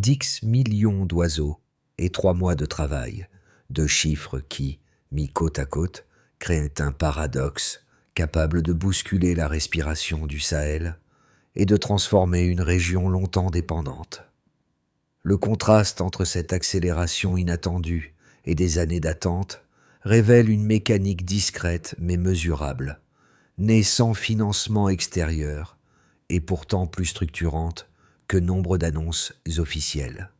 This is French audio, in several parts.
10 millions d'oiseaux et 3 mois de travail, deux chiffres qui, mis côte à côte, créent un paradoxe capable de bousculer la respiration du Sahel et de transformer une région longtemps dépendante. Le contraste entre cette accélération inattendue et des années d'attente révèle une mécanique discrète mais mesurable, née sans financement extérieur et pourtant plus structurante que nombre d'annonces officielles.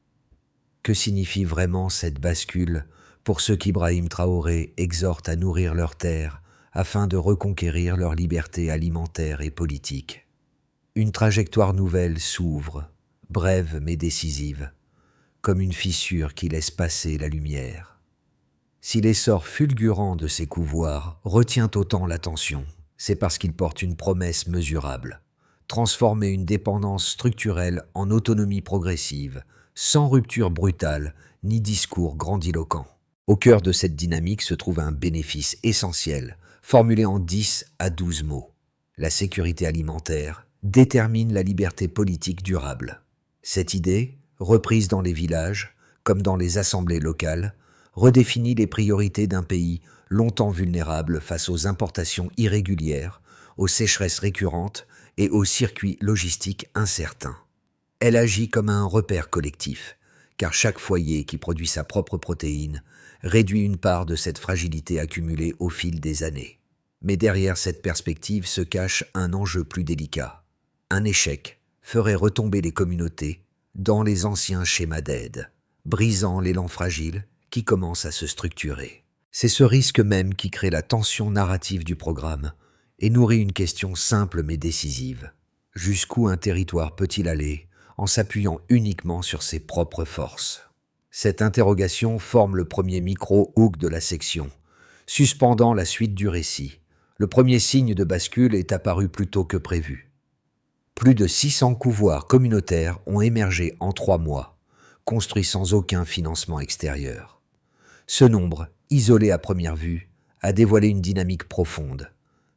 Que signifie vraiment cette bascule pour ceux qu'Ibrahim Traoré exhorte à nourrir leurs terres afin de reconquérir leur liberté alimentaire et politique? Une trajectoire nouvelle s'ouvre, brève mais décisive, comme une fissure qui laisse passer la lumière. Si l'essor fulgurant de ces couvoirs retient autant l'attention, c'est parce qu'il porte une promesse mesurable: transformer une dépendance structurelle en autonomie progressive, sans rupture brutale ni discours grandiloquent. Au cœur de cette dynamique se trouve un bénéfice essentiel, formulé en 10 à 12 mots. La sécurité alimentaire détermine la liberté politique durable. Cette idée, reprise dans les villages, comme dans les assemblées locales, redéfinit les priorités d'un pays longtemps vulnérable face aux importations irrégulières, aux sécheresses récurrentes et aux circuits logistiques incertains. Elle agit comme un repère collectif, car chaque foyer qui produit sa propre protéine réduit une part de cette fragilité accumulée au fil des années. Mais derrière cette perspective se cache un enjeu plus délicat. Un échec ferait retomber les communautés dans les anciens schémas d'aide, brisant l'élan fragile qui commence à se structurer. C'est ce risque même qui crée la tension narrative du programme et nourrit une question simple mais décisive. Jusqu'où un territoire peut-il aller en s'appuyant uniquement sur ses propres forces? Cette interrogation forme le premier micro-hook de la section, suspendant la suite du récit. Le premier signe de bascule est apparu plus tôt que prévu. Plus de 600 couvoirs communautaires ont émergé en 3 mois, construits sans aucun financement extérieur. Ce nombre, isolé à première vue, a dévoilé une dynamique profonde,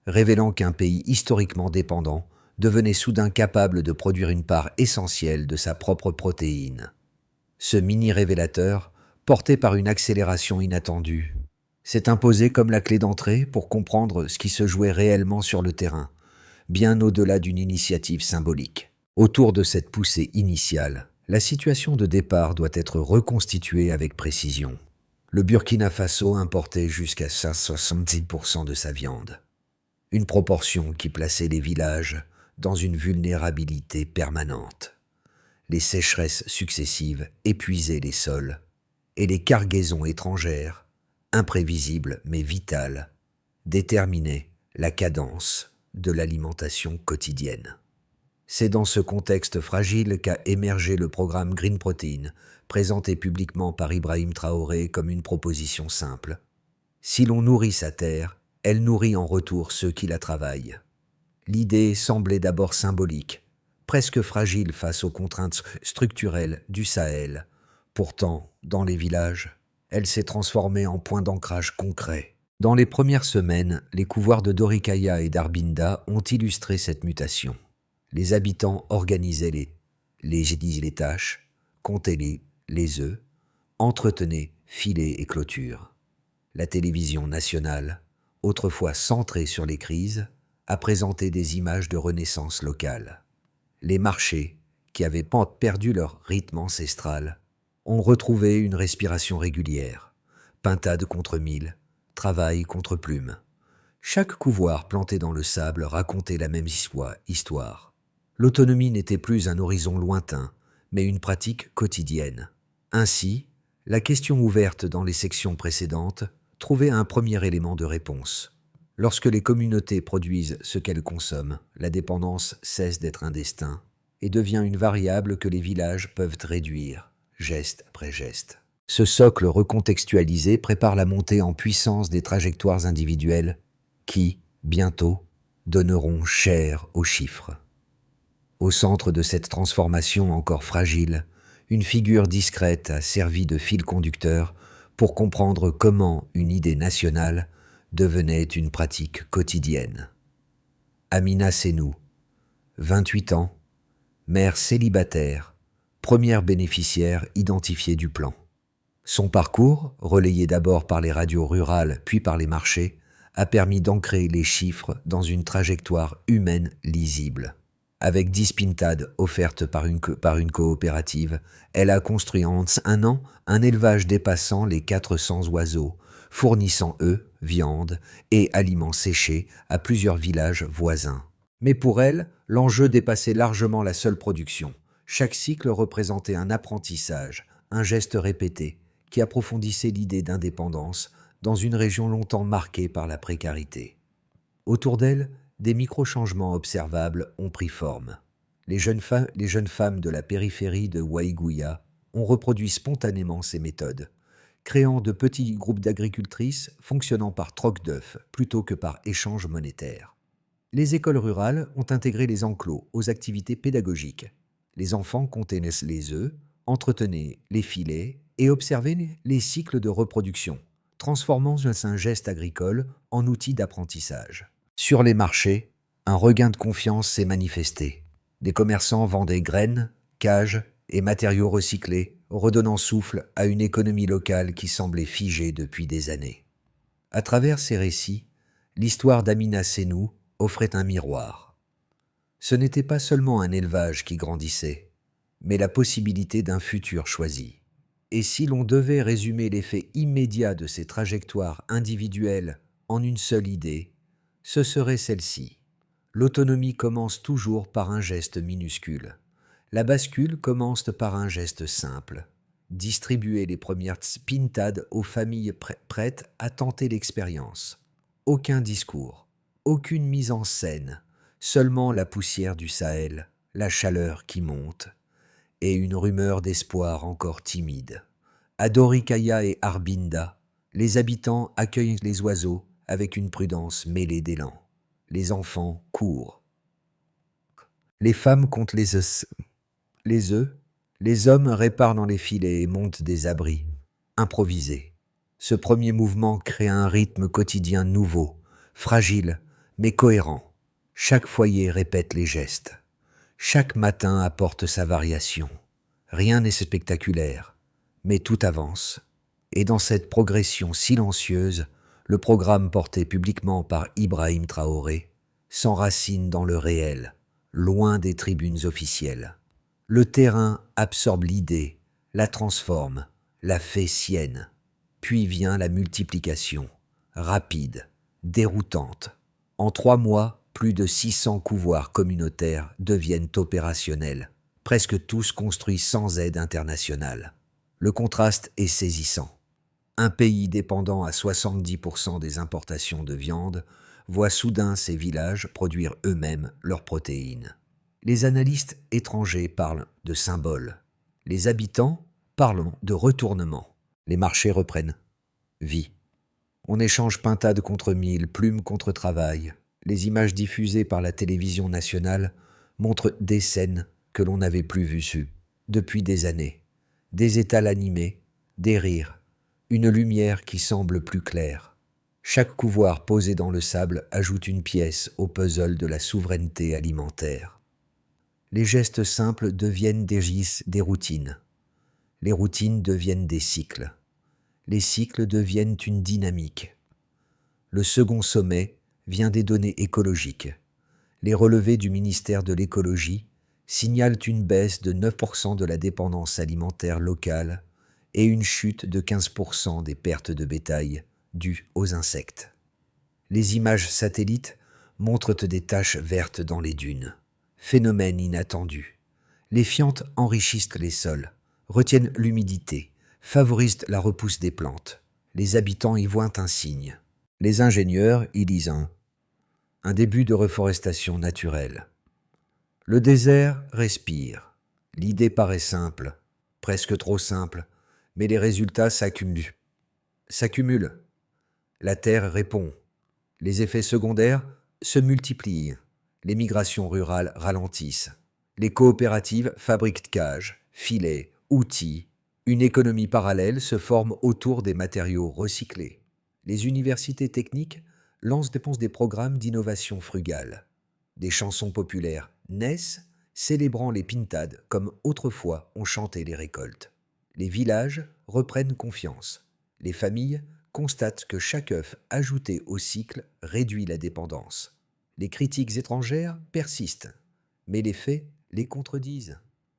révélant qu'un pays historiquement dépendant devenait soudain capable de produire une part essentielle de sa propre protéine. Ce mini-révélateur, porté par une accélération inattendue, s'est imposé comme la clé d'entrée pour comprendre ce qui se jouait réellement sur le terrain, bien au-delà d'une initiative symbolique. Autour de cette poussée initiale, la situation de départ doit être reconstituée avec précision. Le Burkina Faso importait jusqu'à 70% de sa viande, une proportion qui plaçait les villages dans une vulnérabilité permanente. Les sécheresses successives épuisaient les sols, et les cargaisons étrangères, imprévisibles mais vitales, déterminaient la cadence de l'alimentation quotidienne. C'est dans ce contexte fragile qu'a émergé le programme Green Protein, présenté publiquement par Ibrahim Traoré comme une proposition simple. Si l'on nourrit sa terre, elle nourrit en retour ceux qui la travaillent. L'idée semblait d'abord symbolique, presque fragile face aux contraintes structurelles du Sahel. Pourtant, dans les villages, elle s'est transformée en point d'ancrage concret. Dans les premières semaines, les couvoirs de Dorikaya et d'Arbinda ont illustré cette mutation. Les habitants organisaient les tâches, comptaient les œufs, entretenaient filets et clôtures. La télévision nationale, autrefois centrée sur les crises, a présenté des images de renaissance locale. Les marchés, qui avaient perdu leur rythme ancestral, ont retrouvé une respiration régulière. Pintade contre mille, travail contre plume. Chaque couvoir planté dans le sable racontait la même histoire. L'autonomie n'était plus un horizon lointain, mais une pratique quotidienne. Ainsi, la question ouverte dans les sections précédentes trouvait un premier élément de réponse. Lorsque les communautés produisent ce qu'elles consomment, la dépendance cesse d'être un destin et devient une variable que les villages peuvent réduire, geste après geste. Ce socle recontextualisé prépare la montée en puissance des trajectoires individuelles qui, bientôt, donneront chair aux chiffres. Au centre de cette transformation encore fragile, une figure discrète a servi de fil conducteur pour comprendre comment une idée nationale devenait une pratique quotidienne. Amina Senou, 28 ans, mère célibataire, première bénéficiaire identifiée du plan. Son parcours, relayé d'abord par les radios rurales puis par les marchés, a permis d'ancrer les chiffres dans une trajectoire humaine lisible. Avec 10 pintades offertes par une coopérative, elle a construit en un an un élevage dépassant les 400 oiseaux, fournissant œufs, viande et aliments séchés à plusieurs villages voisins. Mais pour elle, l'enjeu dépassait largement la seule production. Chaque cycle représentait un apprentissage, un geste répété, qui approfondissait l'idée d'indépendance dans une région longtemps marquée par la précarité. Autour d'elle, des micro-changements observables ont pris forme. Les jeunes femmes de la périphérie de Waiguya ont reproduit spontanément ces méthodes, créant de petits groupes d'agricultrices fonctionnant par troc d'œufs plutôt que par échange monétaire. Les écoles rurales ont intégré les enclos aux activités pédagogiques. Les enfants comptaient les œufs, entretenaient les filets et observaient les cycles de reproduction, transformant un geste agricole en outil d'apprentissage. Sur les marchés, un regain de confiance s'est manifesté. Des commerçants vendaient graines, cages et matériaux recyclés, redonnant souffle à une économie locale qui semblait figée depuis des années. À travers ces récits, l'histoire d'Amina Senou offrait un miroir. Ce n'était pas seulement un élevage qui grandissait, mais la possibilité d'un futur choisi. Et si l'on devait résumer l'effet immédiat de ces trajectoires individuelles en une seule idée, ce serait celle-ci. L'autonomie commence toujours par un geste minuscule. La bascule commence par un geste simple. Distribuer les premières pintades aux familles prêtes à tenter l'expérience. Aucun discours, aucune mise en scène, seulement la poussière du Sahel, la chaleur qui monte, et une rumeur d'espoir encore timide. À Dorikaya et Arbinda, les habitants accueillent les oiseaux avec une prudence mêlée d'élan. Les enfants courent. Les femmes comptent les œufs. Les hommes réparent dans les filets et montent des abris, improvisés. Ce premier mouvement crée un rythme quotidien nouveau, fragile, mais cohérent. Chaque foyer répète les gestes. Chaque matin apporte sa variation. Rien n'est spectaculaire, mais tout avance. Et dans cette progression silencieuse, le programme porté publiquement par Ibrahim Traoré s'enracine dans le réel, loin des tribunes officielles. Le terrain absorbe l'idée, la transforme, la fait sienne. Puis vient la multiplication, rapide, déroutante. En 3 mois, plus de 600 couvoirs communautaires deviennent opérationnels, presque tous construits sans aide internationale. Le contraste est saisissant. Un pays dépendant à 70% des importations de viande voit soudain ces villages produire eux-mêmes leurs protéines. Les analystes étrangers parlent de symboles. Les habitants parlent de retournement. Les marchés reprennent vie. On échange pintades contre mille, plumes contre travail. Les images diffusées par la télévision nationale montrent des scènes que l'on n'avait plus vues depuis des années. Des étals animés, des rires, une lumière qui semble plus claire. Chaque couvoir posé dans le sable ajoute une pièce au puzzle de la souveraineté alimentaire. Les gestes simples deviennent des routines. Les routines deviennent des cycles. Les cycles deviennent une dynamique. Le second sommet vient des données écologiques. Les relevés du ministère de l'écologie signalent une baisse de 9% de la dépendance alimentaire locale et une chute de 15% des pertes de bétail dues aux insectes. Les images satellites montrent des taches vertes dans les dunes. Phénomène inattendu. Les fientes enrichissent les sols, retiennent l'humidité, favorisent la repousse des plantes. Les habitants y voient un signe. Les ingénieurs y lisent un début de reforestation naturelle. Le désert respire. L'idée paraît simple, presque trop simple, mais les résultats s'accumulent. La terre répond. Les effets secondaires se multiplient. Les migrations rurales ralentissent. Les coopératives fabriquent cages, filets, outils. Une économie parallèle se forme autour des matériaux recyclés. Les universités techniques lancent des programmes d'innovation frugale. Des chansons populaires naissent célébrant les pintades comme autrefois on chantait les récoltes. Les villages reprennent confiance. Les familles constatent que chaque œuf ajouté au cycle réduit la dépendance. Les critiques étrangères persistent, mais les faits les contredisent.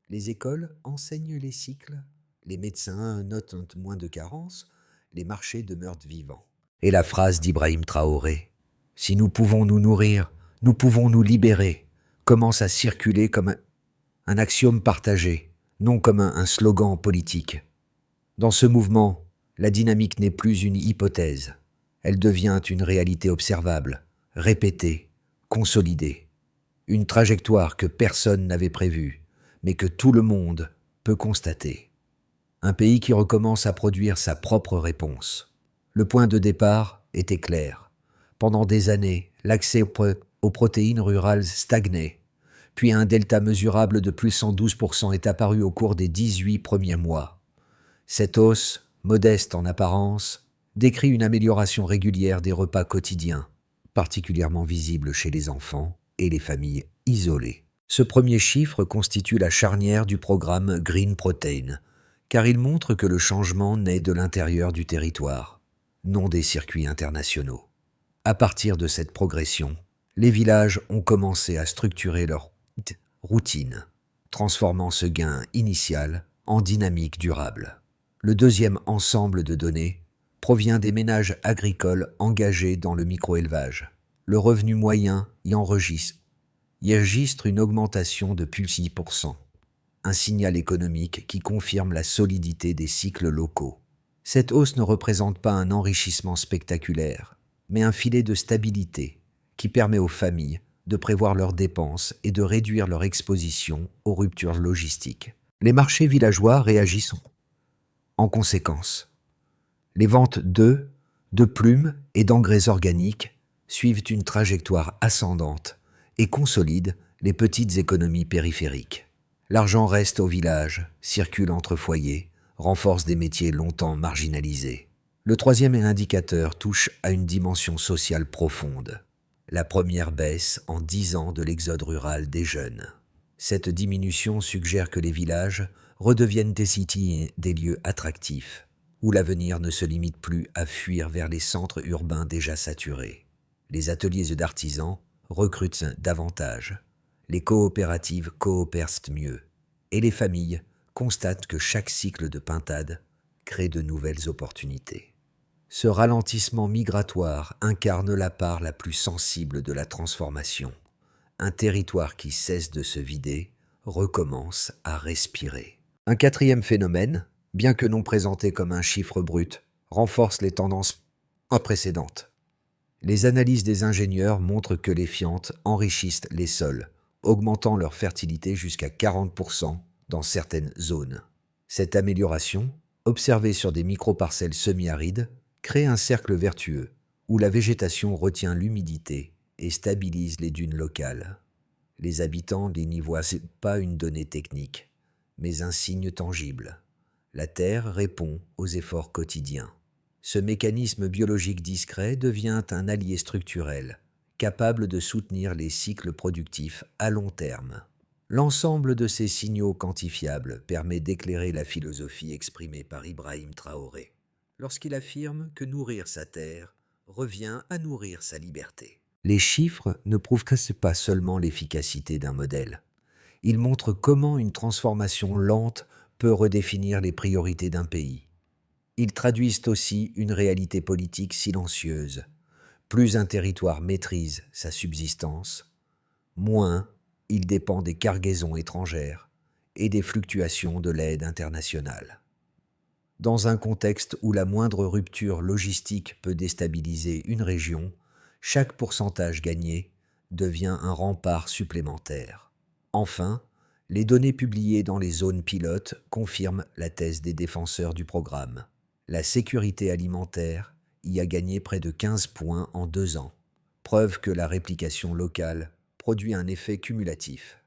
Les écoles enseignent les cycles, les médecins notent moins de carences, les marchés demeurent vivants. Et la phrase d'Ibrahim Traoré, « Si nous pouvons nous nourrir, nous pouvons nous libérer », commence à circuler comme un axiome partagé, non comme un slogan politique. Dans ce mouvement, la dynamique n'est plus une hypothèse, elle devient une réalité observable, répétée, consolidée. Une trajectoire que personne n'avait prévue, mais que tout le monde peut constater. Un pays qui recommence à produire sa propre réponse. Le point de départ était clair. Pendant des années, l'accès aux protéines rurales stagnait, puis un delta mesurable de plus 112% est apparu au cours des 18 premiers mois. Cette hausse, modeste en apparence, décrit une amélioration régulière des repas quotidiens, particulièrement visible chez les enfants et les familles isolées. Ce premier chiffre constitue la charnière du programme Green Protein, car il montre que le changement naît de l'intérieur du territoire, non des circuits internationaux. À partir de cette progression, les villages ont commencé à structurer leur routine, transformant ce gain initial en dynamique durable. Le deuxième ensemble de données provient des ménages agricoles engagés dans le micro-élevage. Le revenu moyen y enregistre une augmentation de plus 6%, un signal économique qui confirme la solidité des cycles locaux. Cette hausse ne représente pas un enrichissement spectaculaire, mais un filet de stabilité qui permet aux familles de prévoir leurs dépenses et de réduire leur exposition aux ruptures logistiques. Les marchés villageois réagissent en conséquence. Les ventes d'œufs, de plumes et d'engrais organiques suivent une trajectoire ascendante et consolident les petites économies périphériques. L'argent reste au village, circule entre foyers, renforce des métiers longtemps marginalisés. Le troisième indicateur touche à une dimension sociale profonde. La première baisse en 10 ans de l'exode rural des jeunes. Cette diminution suggère que les villages redeviennent des lieux attractifs, où l'avenir ne se limite plus à fuir vers les centres urbains déjà saturés. Les ateliers d'artisans recrutent davantage, les coopératives coopèrent mieux, et les familles constatent que chaque cycle de pintade crée de nouvelles opportunités. Ce ralentissement migratoire incarne la part la plus sensible de la transformation. Un territoire qui cesse de se vider recommence à respirer. Un quatrième phénomène, bien que non présenté comme un chiffre brut, renforce les tendances précédentes. Les analyses des ingénieurs montrent que les fientes enrichissent les sols, augmentant leur fertilité jusqu'à 40% dans certaines zones. Cette amélioration, observée sur des micro-parcelles semi-arides, crée un cercle vertueux où la végétation retient l'humidité et stabilise les dunes locales. Les habitants n'y voient pas une donnée technique, mais un signe tangible. La terre répond aux efforts quotidiens. Ce mécanisme biologique discret devient un allié structurel, capable de soutenir les cycles productifs à long terme. L'ensemble de ces signaux quantifiables permet d'éclairer la philosophie exprimée par Ibrahim Traoré, lorsqu'il affirme que nourrir sa terre revient à nourrir sa liberté. Les chiffres ne prouvent pas seulement l'efficacité d'un modèle. Ils montrent comment une transformation lente peut redéfinir les priorités d'un pays. Ils traduisent aussi une réalité politique silencieuse. Plus un territoire maîtrise sa subsistance, moins il dépend des cargaisons étrangères et des fluctuations de l'aide internationale. Dans un contexte où la moindre rupture logistique peut déstabiliser une région, chaque pourcentage gagné devient un rempart supplémentaire. Enfin, les données publiées dans les zones pilotes confirment la thèse des défenseurs du programme. La sécurité alimentaire y a gagné près de 15 points en 2 ans, preuve que la réplication locale produit un effet cumulatif.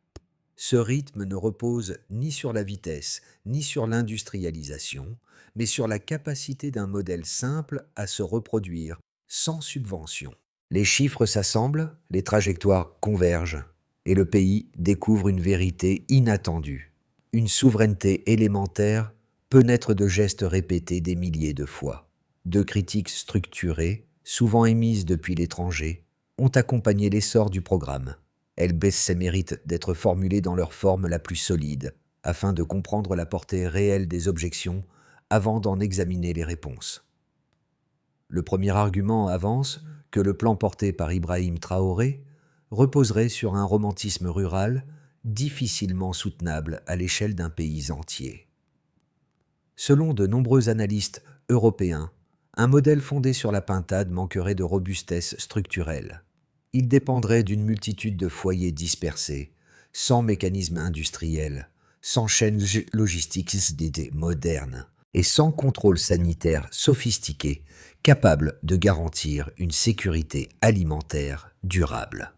Ce rythme ne repose ni sur la vitesse, ni sur l'industrialisation, mais sur la capacité d'un modèle simple à se reproduire sans subvention. Les chiffres s'assemblent, les trajectoires convergent, et le pays découvre une vérité inattendue. Une souveraineté élémentaire peut naître de gestes répétés des milliers de fois. Deux critiques structurées, souvent émises depuis l'étranger, ont accompagné l'essor du programme. Elles baissent ses mérites d'être formulées dans leur forme la plus solide, afin de comprendre la portée réelle des objections avant d'en examiner les réponses. Le premier argument avance que le plan porté par Ibrahim Traoré reposerait sur un romantisme rural difficilement soutenable à l'échelle d'un pays entier. Selon de nombreux analystes européens, un modèle fondé sur la pintade manquerait de robustesse structurelle. Il dépendrait d'une multitude de foyers dispersés, sans mécanisme industriel, sans chaîne logistique moderne et sans contrôle sanitaire sophistiqué capable de garantir une sécurité alimentaire durable.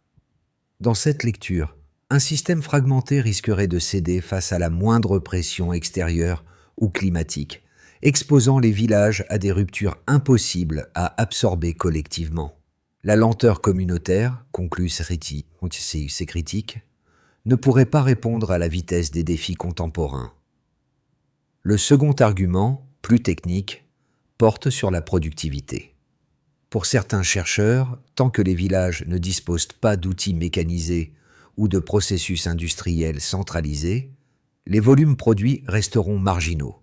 Dans cette lecture, un système fragmenté risquerait de céder face à la moindre pression extérieure ou climatique, exposant les villages à des ruptures impossibles à absorber collectivement. La lenteur communautaire, conclut ces critiques, ne pourrait pas répondre à la vitesse des défis contemporains. Le second argument, plus technique, porte sur la productivité. Pour certains chercheurs, tant que les villages ne disposent pas d'outils mécanisés ou de processus industriels centralisés, les volumes produits resteront marginaux.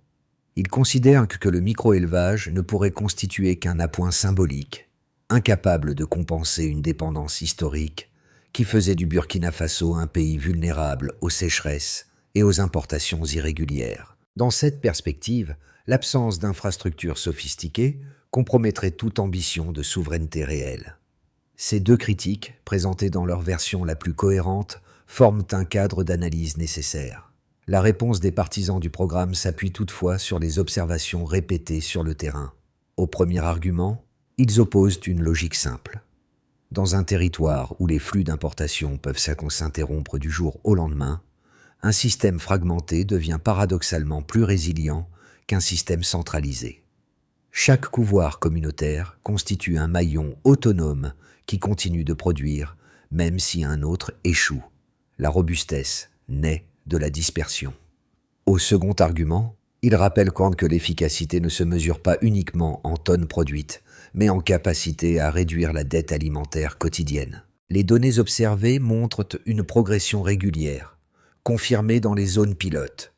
Ils considèrent que le micro-élevage ne pourrait constituer qu'un appoint symbolique, incapable de compenser une dépendance historique qui faisait du Burkina Faso un pays vulnérable aux sécheresses et aux importations irrégulières. Dans cette perspective, l'absence d'infrastructures sophistiquées compromettrait toute ambition de souveraineté réelle. Ces deux critiques, présentées dans leur version la plus cohérente, forment un cadre d'analyse nécessaire. La réponse des partisans du programme s'appuie toutefois sur les observations répétées sur le terrain. Au premier argument, ils opposent une logique simple. Dans un territoire où les flux d'importation peuvent s'interrompre du jour au lendemain, un système fragmenté devient paradoxalement plus résilient qu'un système centralisé. Chaque couvoir communautaire constitue un maillon autonome qui continue de produire, même si un autre échoue. La robustesse naît de la dispersion. Au second argument, il rappelle que l'efficacité ne se mesure pas uniquement en tonnes produites, mais en capacité à réduire la dette alimentaire quotidienne. Les données observées montrent une progression régulière, confirmée dans les zones pilotes.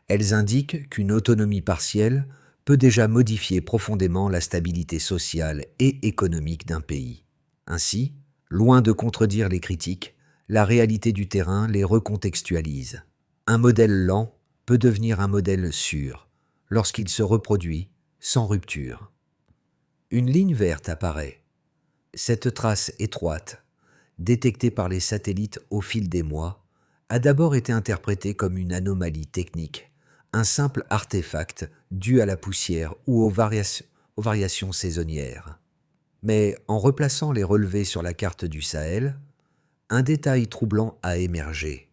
Elles indiquent qu'une autonomie partielle peut déjà modifier profondément la stabilité sociale et économique d'un pays. Ainsi, loin de contredire les critiques, la réalité du terrain les recontextualise. Un modèle lent peut devenir un modèle sûr lorsqu'il se reproduit sans rupture. Une ligne verte apparaît. Cette trace étroite, détectée par les satellites au fil des mois, a d'abord été interprétée comme une anomalie technique, un simple artefact dû à la poussière ou aux variations saisonnières. Mais en replaçant les relevés sur la carte du Sahel, un détail troublant a émergé.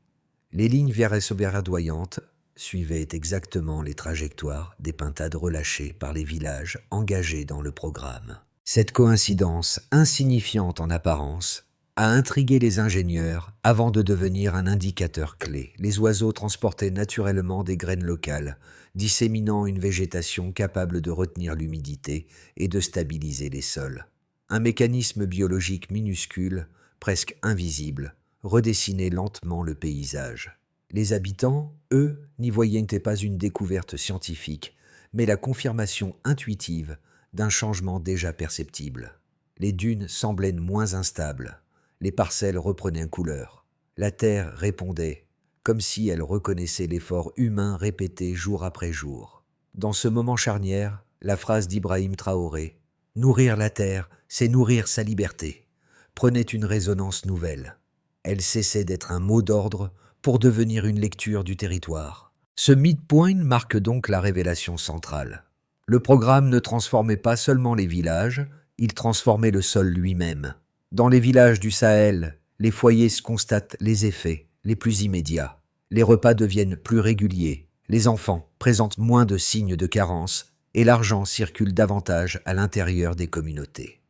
Les lignes verdoyantes suivaient exactement les trajectoires des pintades relâchées par les villages engagés dans le programme. Cette coïncidence, insignifiante en apparence, a intrigué les ingénieurs avant de devenir un indicateur clé. Les oiseaux transportaient naturellement des graines locales, disséminant une végétation capable de retenir l'humidité et de stabiliser les sols. Un mécanisme biologique minuscule, presque invisible, redessinait lentement le paysage. Les habitants, eux, n'y voyaient pas une découverte scientifique, mais la confirmation intuitive d'un changement déjà perceptible. Les dunes semblaient moins instables, les parcelles reprenaient couleur. La terre répondait, comme si elle reconnaissait l'effort humain répété jour après jour. Dans ce moment charnière, la phrase d'Ibrahim Traoré « Nourrir la terre, c'est nourrir sa liberté » prenait une résonance nouvelle. Elle cessait d'être un mot d'ordre pour devenir une lecture du territoire. Ce midpoint marque donc la révélation centrale. Le programme ne transformait pas seulement les villages, il transformait le sol lui-même. Dans les villages du Sahel, les foyers constatent les effets les plus immédiats. Les repas deviennent plus réguliers, les enfants présentent moins de signes de carence et l'argent circule davantage à l'intérieur des communautés.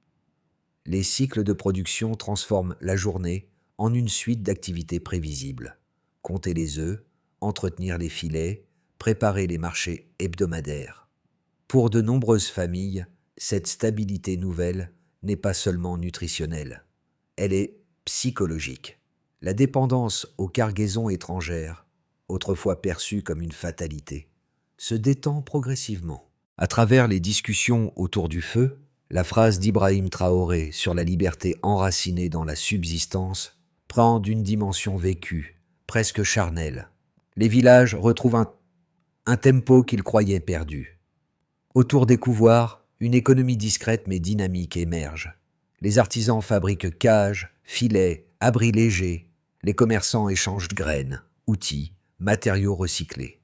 Les cycles de production transforment la journée en une suite d'activités prévisibles. Compter les œufs, entretenir les filets, préparer les marchés hebdomadaires. Pour de nombreuses familles, cette stabilité nouvelle n'est pas seulement nutritionnelle, elle est psychologique. La dépendance aux cargaisons étrangères, autrefois perçue comme une fatalité, se détend progressivement. À travers les discussions autour du feu, la phrase d'Ibrahim Traoré sur la liberté enracinée dans la subsistance prend d'une dimension vécue, presque charnelle. Les villages retrouvent un tempo qu'ils croyaient perdu. Autour des couvoirs, une économie discrète mais dynamique émerge. Les artisans fabriquent cages, filets, abris légers. Les commerçants échangent graines, outils, matériaux recyclés.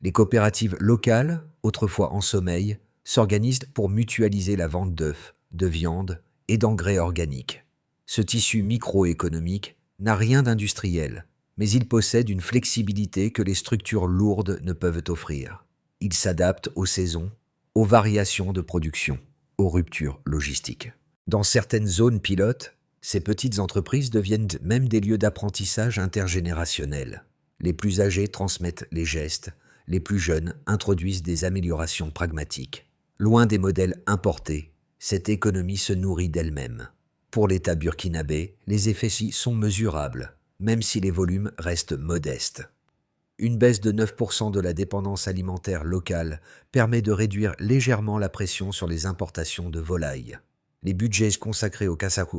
Les coopératives locales, autrefois en sommeil, s'organisent pour mutualiser la vente d'œufs, de viande et d'engrais organiques. Ce tissu microéconomique n'a rien d'industriel, mais il possède une flexibilité que les structures lourdes ne peuvent offrir. Il s'adapte aux saisons, aux variations de production, aux ruptures logistiques. Dans certaines zones pilotes, ces petites entreprises deviennent même des lieux d'apprentissage intergénérationnel. Les plus âgés transmettent les gestes, les plus jeunes introduisent des améliorations pragmatiques. Loin des modèles importés, cette économie se nourrit d'elle-même. Pour l'État burkinabé, les effets sont mesurables, même si les volumes restent modestes. Une baisse de 9% de la dépendance alimentaire locale permet de réduire légèrement la pression sur les importations de volailles. Les budgets consacrés aux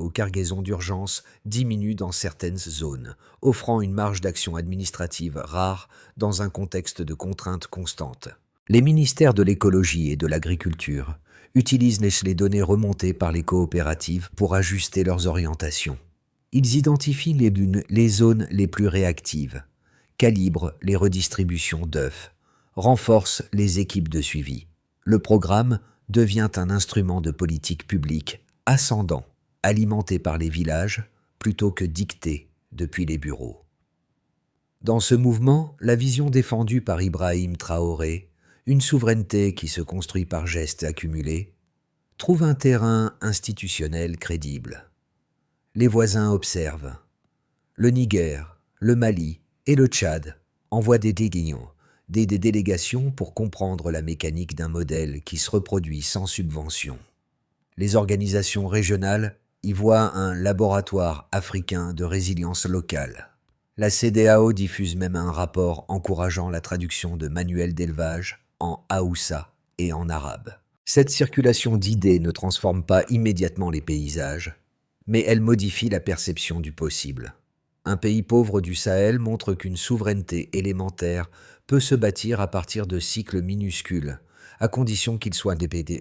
cargaisons d'urgence diminuent dans certaines zones, offrant une marge d'action administrative rare dans un contexte de contraintes constantes. Les ministères de l'écologie et de l'agriculture utilisent les données remontées par les coopératives pour ajuster leurs orientations. Ils identifient les zones les plus réactives, calibrent les redistributions d'œufs, renforcent les équipes de suivi. Le programme devient un instrument de politique publique ascendant, alimenté par les villages plutôt que dicté depuis les bureaux. Dans ce mouvement, la vision défendue par Ibrahim Traoré, une souveraineté qui se construit par gestes accumulés, trouve un terrain institutionnel crédible. Les voisins observent. Le Niger, le Mali et le Tchad envoient des délégations pour comprendre la mécanique d'un modèle qui se reproduit sans subvention. Les organisations régionales y voient un laboratoire africain de résilience locale. La CEDEAO diffuse même un rapport encourageant la traduction de manuels d'élevage en haoussa et en arabe. Cette circulation d'idées ne transforme pas immédiatement les paysages, mais elle modifie la perception du possible. Un pays pauvre du Sahel montre qu'une souveraineté élémentaire peut se bâtir à partir de cycles minuscules, à condition qu'ils soient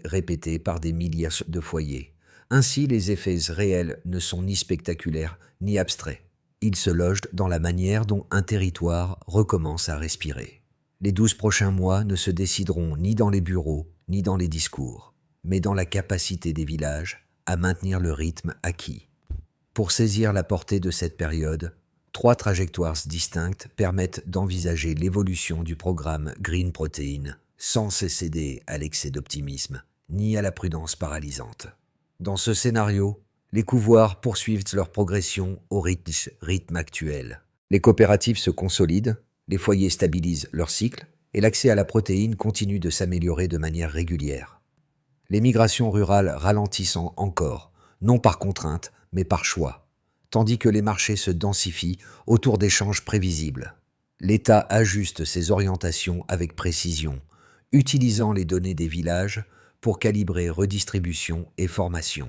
répétés par des milliers de foyers. Ainsi, les effets réels ne sont ni spectaculaires ni abstraits. Ils se logent dans la manière dont un territoire recommence à respirer. Les 12 prochains mois ne se décideront ni dans les bureaux, ni dans les discours, mais dans la capacité des villages à maintenir le rythme acquis. Pour saisir la portée de cette période, 3 trajectoires distinctes permettent d'envisager l'évolution du programme Green Protein sans se céder à l'excès d'optimisme ni à la prudence paralysante. Dans ce scénario, les couvoirs poursuivent leur progression au rythme actuel. Les coopératives se consolident, les foyers stabilisent leur cycle et l'accès à la protéine continue de s'améliorer de manière régulière. Les migrations rurales ralentissent encore, non par contrainte, mais par choix, tandis que les marchés se densifient autour d'échanges prévisibles. L'État ajuste ses orientations avec précision, utilisant les données des villages pour calibrer redistribution et formation.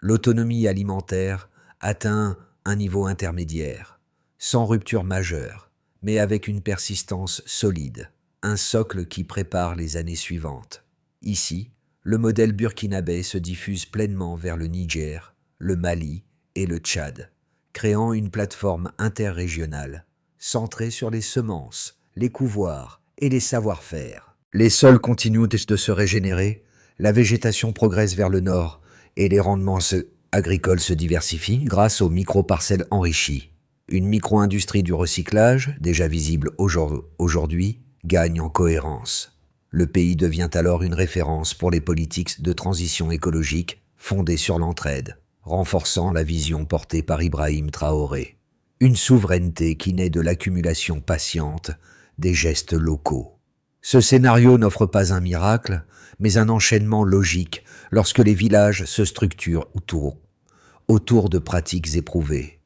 L'autonomie alimentaire atteint un niveau intermédiaire, sans rupture majeure, mais avec une persistance solide, un socle qui prépare les années suivantes. Ici, le modèle burkinabé se diffuse pleinement vers le Niger, le Mali et le Tchad, créant une plateforme interrégionale, centrée sur les semences, les couvoirs et les savoir-faire. Les sols continuent de se régénérer, la végétation progresse vers le nord et les rendements agricoles se diversifient grâce aux micro-parcelles enrichies. Une micro-industrie du recyclage, déjà visible aujourd'hui, gagne en cohérence. Le pays devient alors une référence pour les politiques de transition écologique fondées sur l'entraide, renforçant la vision portée par Ibrahim Traoré. Une souveraineté qui naît de l'accumulation patiente des gestes locaux. Ce scénario n'offre pas un miracle, mais un enchaînement logique lorsque les villages se structurent autour de pratiques éprouvées.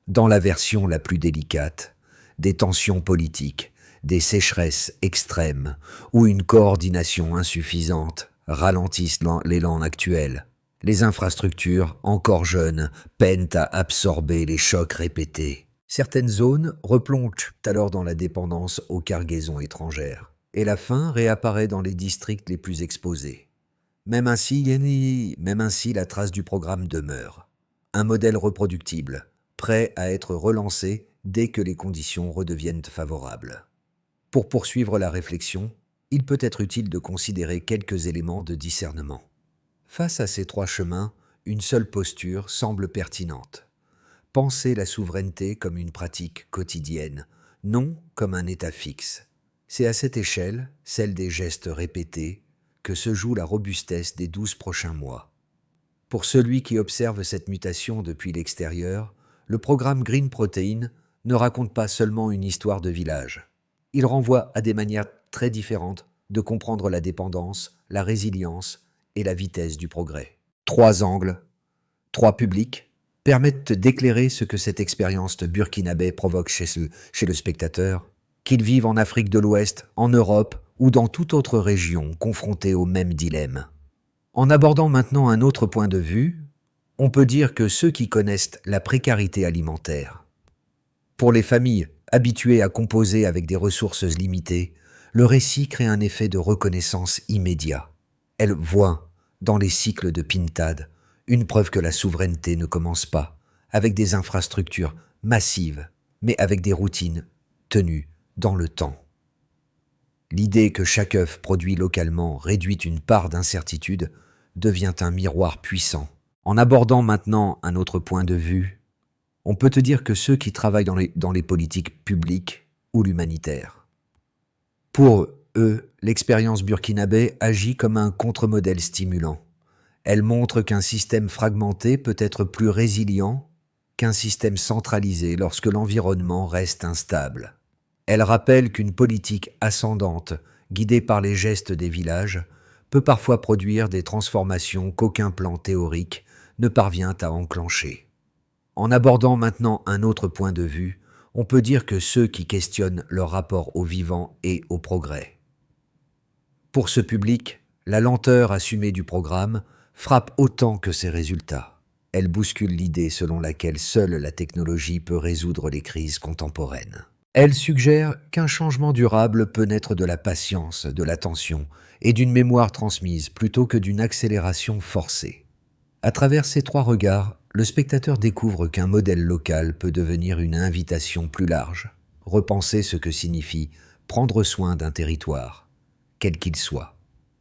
Dans la version la plus délicate, des tensions politiques, des sécheresses extrêmes ou une coordination insuffisante ralentissent l'élan actuel. Les infrastructures, encore jeunes, peinent à absorber les chocs répétés. Certaines zones replongent alors dans la dépendance aux cargaisons étrangères, et la faim réapparaît dans les districts les plus exposés. Même ainsi, la trace du programme demeure. Un modèle reproductible, prêt à être relancé dès que les conditions redeviennent favorables. Pour poursuivre la réflexion, il peut être utile de considérer quelques éléments de discernement. Face à ces trois chemins, une seule posture semble pertinente. Penser la souveraineté comme une pratique quotidienne, non comme un état fixe. C'est à cette échelle, celle des gestes répétés, que se joue la robustesse des 12 prochains mois. Pour celui qui observe cette mutation depuis l'extérieur, le programme Green Protein ne raconte pas seulement une histoire de village. Il renvoie à des manières très différentes de comprendre la dépendance, la résilience et la vitesse du progrès. 3 angles, 3 publics, permettent d'éclairer ce que cette expérience burkinabé provoque chez le spectateur, qu'il vive en Afrique de l'Ouest, en Europe ou dans toute autre région confrontée au même dilemme. En abordant maintenant un autre point de vue, on peut dire que ceux qui connaissent la précarité alimentaire, pour les familles habituées à composer avec des ressources limitées, le récit crée un effet de reconnaissance immédiat. Elles voient, dans les cycles de pintade, une preuve que la souveraineté ne commence pas avec des infrastructures massives, mais avec des routines tenues dans le temps. L'idée que chaque œuf produit localement réduit une part d'incertitude devient un miroir puissant. En abordant maintenant un autre point de vue, on peut te dire que ceux qui travaillent dans les politiques publiques ou l'humanitaire. Pour eux, l'expérience burkinabé agit comme un contre-modèle stimulant. Elle montre qu'un système fragmenté peut être plus résilient qu'un système centralisé lorsque l'environnement reste instable. Elle rappelle qu'une politique ascendante, guidée par les gestes des villages, peut parfois produire des transformations qu'aucun plan théorique ne parvient à enclencher. En abordant maintenant un autre point de vue, on peut dire que ceux qui questionnent leur rapport au vivant et au progrès. Pour ce public, la lenteur assumée du programme frappe autant que ses résultats. Elle bouscule l'idée selon laquelle seule la technologie peut résoudre les crises contemporaines. Elle suggère qu'un changement durable peut naître de la patience, de l'attention et d'une mémoire transmise plutôt que d'une accélération forcée. À travers ces 3 regards, le spectateur découvre qu'un modèle local peut devenir une invitation plus large, repenser ce que signifie prendre soin d'un territoire, quel qu'il soit.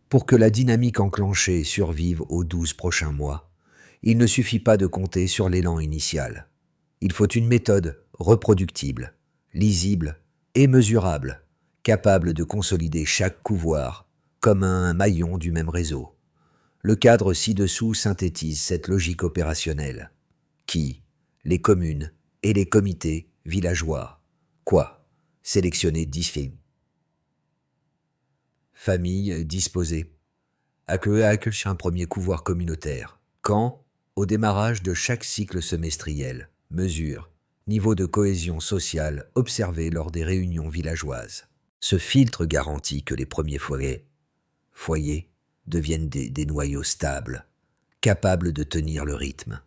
Pour que la dynamique enclenchée survive aux 12 prochains mois, il ne suffit pas de compter sur l'élan initial. Il faut une méthode reproductible, lisible et mesurable, capable de consolider chaque couvoir comme un maillon du même réseau. Le cadre ci-dessous synthétise cette logique opérationnelle. Qui? Les communes et les comités villageois. Quoi? Sélectionner 10 films. Famille disposée. Accueillir un premier couvoir communautaire. Quand? Au démarrage de chaque cycle semestriel. Mesure. Niveau de cohésion sociale observé lors des réunions villageoises. Ce filtre garantit que les premiers foyers deviennent des noyaux stables, capables de tenir le rythme.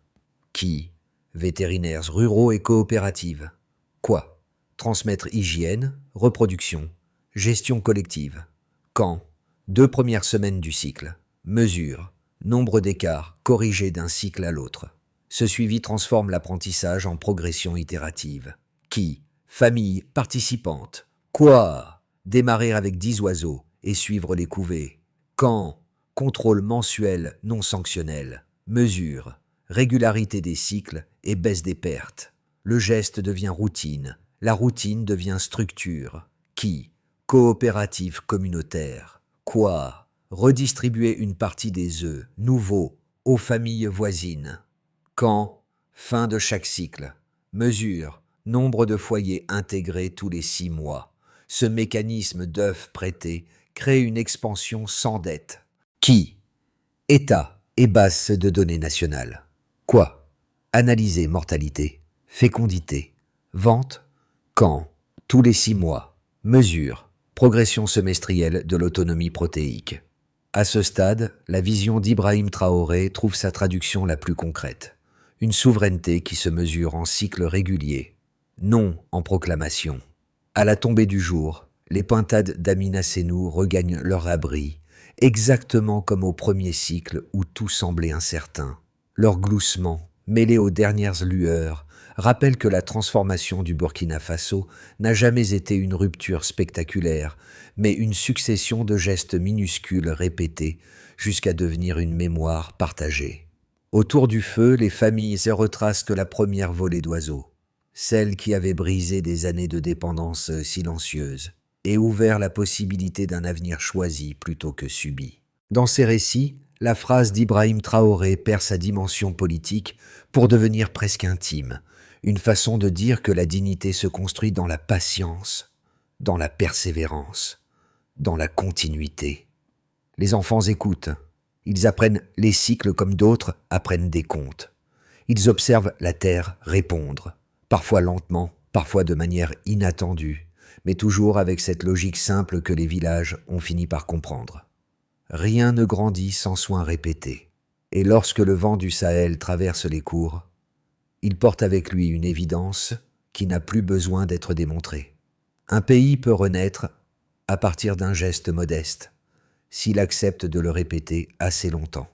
Qui? Vétérinaires ruraux et coopératives. Quoi? Transmettre hygiène, reproduction, gestion collective. Quand? 2 premières semaines du cycle. Mesure. Nombre d'écarts corrigés d'un cycle à l'autre. Ce suivi transforme l'apprentissage en progression itérative. Qui? Famille participante. Quoi? Démarrer avec 10 oiseaux et suivre les couvées. Quand? Contrôle mensuel non sanctionnel. Mesure. Régularité des cycles et baisse des pertes. Le geste devient routine. La routine devient structure. Qui? Coopérative communautaire. Quoi? Redistribuer une partie des œufs nouveaux aux familles voisines. Quand? Fin de chaque cycle. Mesure, nombre de foyers intégrés tous les 6 mois. Ce mécanisme d'œuf prêté crée une expansion sans dette. Qui? État et base de données nationales. Quoi? Analyser mortalité, fécondité, vente, quand? Tous les 6 mois. Mesure, progression semestrielle de l'autonomie protéique. À ce stade, la vision d'Ibrahim Traoré trouve sa traduction la plus concrète. Une souveraineté qui se mesure en cycles réguliers, non en proclamation. À la tombée du jour, les pintades d'Amina Sénou regagnent leur abri, exactement comme au premier cycle où tout semblait incertain. Leur gloussement, mêlé aux dernières lueurs, rappelle que la transformation du Burkina Faso n'a jamais été une rupture spectaculaire, mais une succession de gestes minuscules répétés jusqu'à devenir une mémoire partagée. Autour du feu, les familles retracent la première volée d'oiseaux, celle qui avait brisé des années de dépendance silencieuse et ouvert la possibilité d'un avenir choisi plutôt que subi. Dans ces récits, la phrase d'Ibrahim Traoré perd sa dimension politique pour devenir presque intime, une façon de dire que la dignité se construit dans la patience, dans la persévérance, dans la continuité. Les enfants écoutent. Ils apprennent les cycles comme d'autres apprennent des contes. Ils observent la terre répondre, parfois lentement, parfois de manière inattendue, mais toujours avec cette logique simple que les villages ont fini par comprendre. Rien ne grandit sans soins répétés. Et lorsque le vent du Sahel traverse les cours, il porte avec lui une évidence qui n'a plus besoin d'être démontrée. Un pays peut renaître à partir d'un geste modeste, s'il accepte de le répéter assez longtemps.